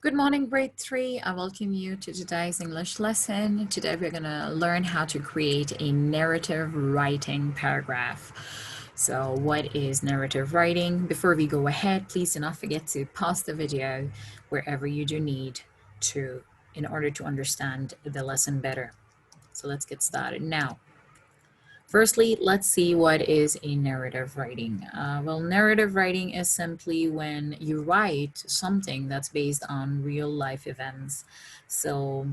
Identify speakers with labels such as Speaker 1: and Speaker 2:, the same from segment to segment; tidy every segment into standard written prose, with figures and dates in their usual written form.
Speaker 1: Good morning, grade 3. I welcome you to today's English lesson. Today we're going to learn how to create a narrative writing paragraph. So what is narrative writing? Before we go ahead, please do not forget to pause the video wherever you do need to in order to understand the lesson better. So let's get started now. Firstly, let's see what is a narrative writing. Well, narrative writing is simply when you write something that's based on real life events. So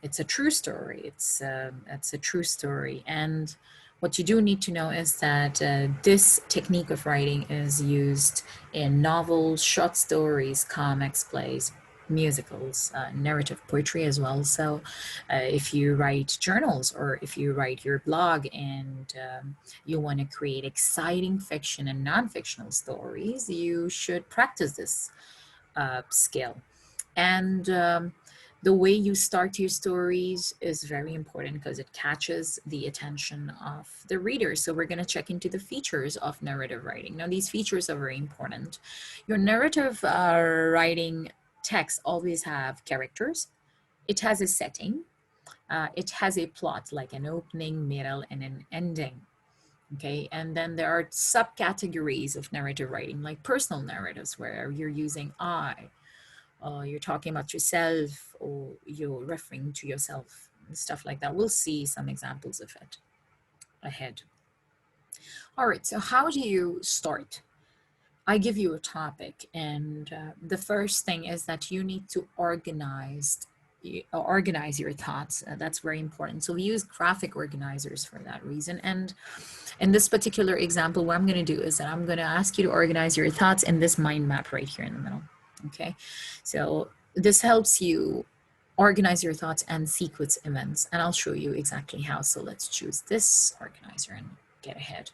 Speaker 1: it's a true story. It's a true story. And what you do need to know is that this technique of writing is used in novels, short stories, comics, plays, musicals, narrative poetry as well. So if you write journals or if you write your blog and you want to create exciting fiction and non-fictional stories, you should practice this skill. And the way you start your stories is very important because it catches the attention of the reader. So we're going to check into the features of narrative writing. Now, these features are very important. Your narrative writing text always have characters. It has a setting. It has a plot, like an opening, middle, and an ending. Okay, and then there are subcategories of narrative writing, like personal narratives, where you're using I, you're talking about yourself, or you're referring to yourself, and stuff like that. We'll see some examples of it ahead. All right, so how do you start? I give you a topic, and the first thing is that you need to organize your thoughts. That's very important. So we use graphic organizers for that reason. And in this particular example, what I'm going to do is that I'm going to ask you to organize your thoughts in this mind map right here in the middle. Okay, so this helps you organize your thoughts and sequence events, and I'll show you exactly how. So let's choose this organizer and get ahead.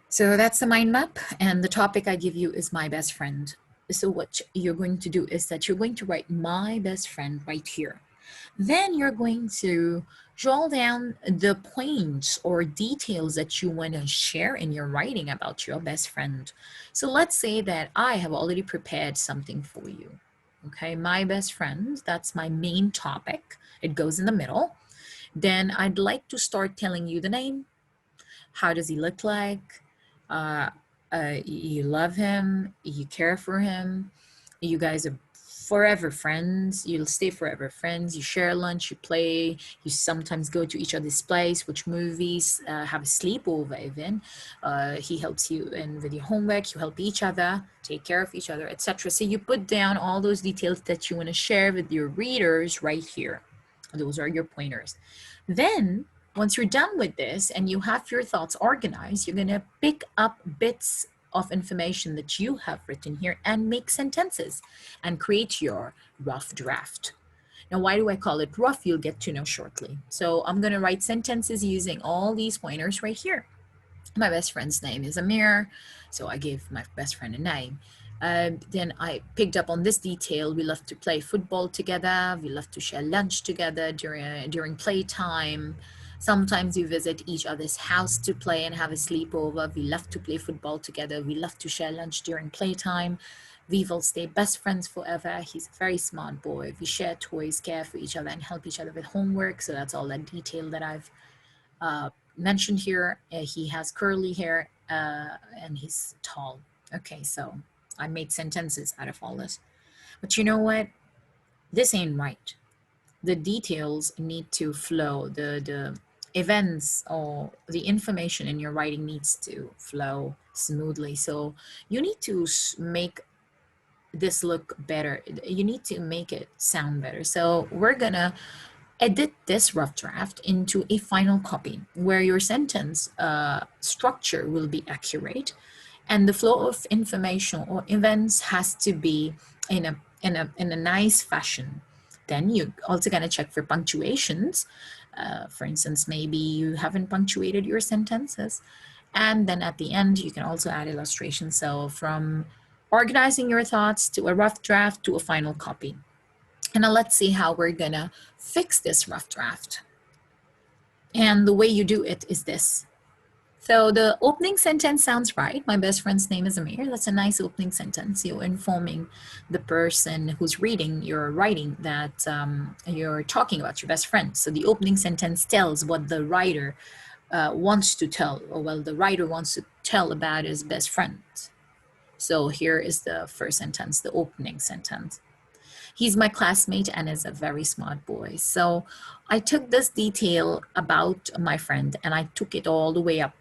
Speaker 1: So that's the mind map, and the topic I give you is my best friend. So what you're going to do is that you're going to write my best friend right here. Then you're going to draw down the points or details that you want to share in your writing about your best friend. So let's say that I have already prepared something for you. Okay, my best friend, that's my main topic. It goes in the middle. Then I'd like to start telling you the name. How does he look like? Uh, you love him, you care for him, you guys are forever friends, you'll stay forever friends, you share lunch, you play, you sometimes go to each other's place, watch movies, have a sleepover even. He helps you with your homework, you help each other, take care of each other, etc. So you put down all those details that you want to share with your readers right here. Those are your pointers. Then once you're done with this and you have your thoughts organized, you're going to pick up bits of information that you have written here and make sentences and create your rough draft. Now, why do I call it rough? You'll get to know shortly. So I'm going to write sentences using all these pointers right here. My best friend's name is Amir, so I gave my best friend a name. Then I picked up on this detail. We love to play football together. We love to share lunch together during playtime. Sometimes we visit each other's house to play and have a sleepover. We love to play football together. We love to share lunch during playtime. We will stay best friends forever. He's a very smart boy. We share toys, care for each other, and help each other with homework. So that's all that detail that I've mentioned here. He has curly hair and he's tall. Okay, so I made sentences out of all this. But you know what? This ain't right. The details need to flow. The events or the information in your writing needs to flow smoothly. So you need to make this look better. You need to make it sound better. So we're gonna edit this rough draft into a final copy where your sentence structure will be accurate and the flow of information or events has to be in a nice fashion. Then you're also going to check for punctuations. For instance, maybe you haven't punctuated your sentences. And then at the end, you can also add illustrations. So from organizing your thoughts to a rough draft to a final copy. And now let's see how we're gonna fix this rough draft. And the way you do it is this. So the opening sentence sounds right. My best friend's name is Amir. That's a nice opening sentence. You're informing the person who's reading your writing that you're talking about your best friend. So the opening sentence tells what the writer wants to tell, or well, the writer wants to tell about his best friend. So here is the first sentence, the opening sentence. He's my classmate and is a very smart boy. So I took this detail about my friend and I took it all the way up.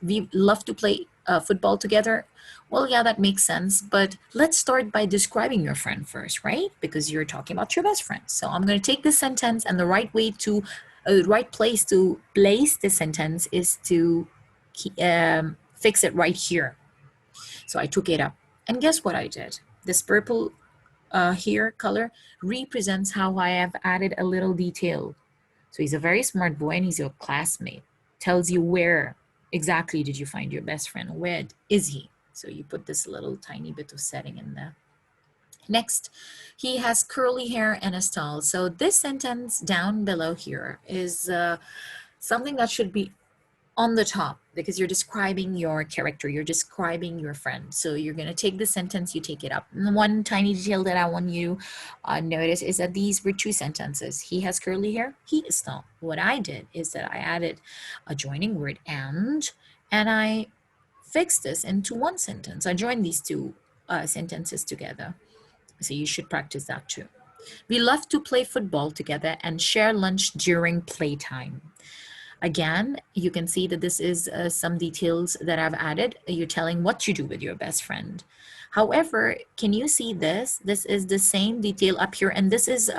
Speaker 1: We love to play football together. Well, yeah, that makes sense. But let's start by describing your friend first, right? Because you're talking about your best friend. So I'm going to take this sentence, and the right way to, right place to place this sentence is to fix it right here. So I took it up. And guess what I did? This purple here color represents how I have added a little detail. So he's a very smart boy and he's your classmate. Tells you where exactly did you find your best friend? Where is he? So you put this little tiny bit of setting in there. Next, he has curly hair and a style. So this sentence down below here is something that should be on the top because you're describing your character, you're describing your friend. So you're going to take the sentence, you take it up. And one tiny detail that I want you to notice is that these were two sentences. He has curly hair, he is not. What I did is that I added a joining word and I fixed this into one sentence. I joined these two sentences together. So you should practice that too. We love to play football together and share lunch during playtime. Again, you can see that this is some details that I've added. You're telling what you do with your best friend. However, can you see this? This is the same detail up here, and this is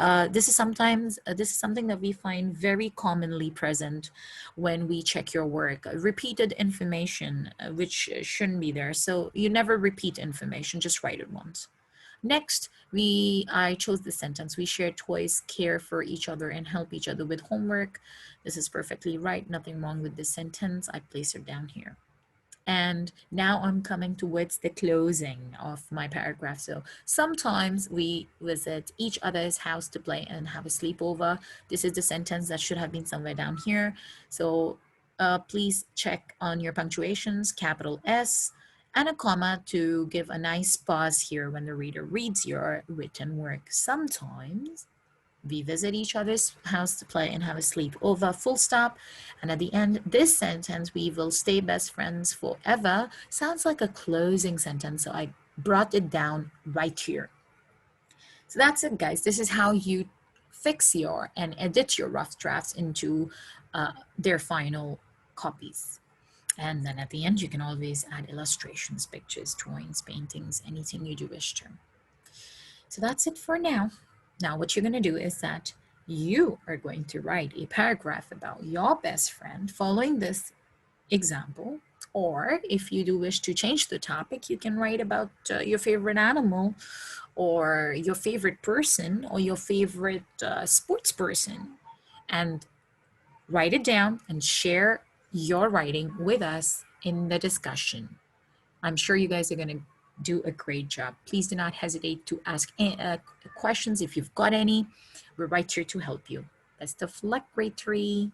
Speaker 1: sometimes this is something that we find very commonly present when we check your work. Repeated information, which shouldn't be there. So you never repeat information; just write it once. Next, I chose the sentence. We share toys, care for each other, and help each other with homework. This is perfectly right. Nothing wrong with this sentence. I place her down here. And now I'm coming towards the closing of my paragraph. So sometimes we visit each other's house to play and have a sleepover. This is the sentence that should have been somewhere down here. So please check on your punctuations, capital S, and a comma to give a nice pause here when the reader reads your written work. Sometimes we visit each other's house to play and have a sleepover, full stop. And at the end, this sentence, we will stay best friends forever, sounds like a closing sentence. So I brought it down right here. So that's it, guys. This is how you fix your and edit your rough drafts into their final copies. And then at the end, you can always add illustrations, pictures, drawings, paintings, anything you do wish to. So that's it for now. Now, what you're going to do is that you are going to write a paragraph about your best friend following this example. Or if you do wish to change the topic, you can write about your favorite animal or your favorite person or your favorite sports person and write it down and share your writing with us in the discussion. I'm sure you guys are going to do a great job. Please do not hesitate to ask questions if you've got any. We're right here to help you. Best of luck, grade 3.